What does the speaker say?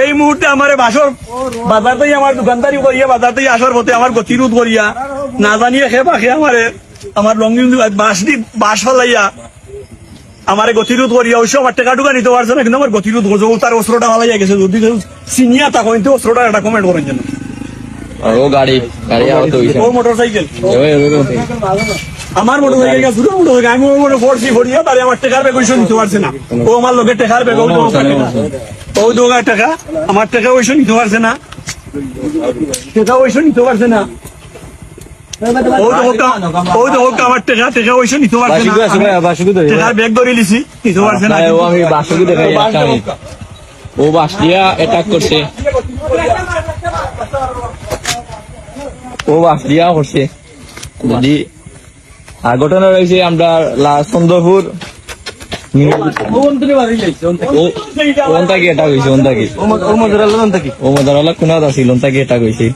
এই মুহূর্তে আমার বাসর বাজারতেই আমার দোকানদারি করিয়া বাজারতেই আসার পথে আমার গতিরোধ করিয়া না জানিয়ে খেপা খেয়ে আমার লঙ্গি বাস ফলাইয়া আমার গতিরোধ করিয়া ওই আমার টাকা টুকা নিতে পারছে না, কিন্তু আমার গতিরোধ করছে ও তার অস্ত্রটা ফালাইয়া গেছে। যদি সিনিয়া তা কিন্তু অস্ত্রটা একটা কমেন্ট করেন যেন ও গাড়ি ও মোটর সাইকেল আমার মোটর সাইকেল শুরু মোটর সাইকেল আমি ওর ফোর্সি ফরিয়া তারে আমার টাকার ব্যাগ ওইসব নিতে পারছে না। ও আমার লোকের টাকার ব্যাগ ও দোকার টাকা আমার টাকা ওইসব নিতে পারছে না, টাকা ওইসব নিতে পারছে না। আমার টাকা টাকা ওইসব নিতে পারছে না, টাকার ব্যাগ ধরে লিছি নিতে পারছে না। আমি বাসুকি দেখাই ও বাস দিয়া অ্যাটাক করছে, ও বাস দিয়া করছে। যদি ঘটনা রয়েছে আমরা চন্দ্রপুর অ্যাটাক হয়েছে ও মজারালা কোন আছিল অন্তাকি অ্যাটাক হয়েছে।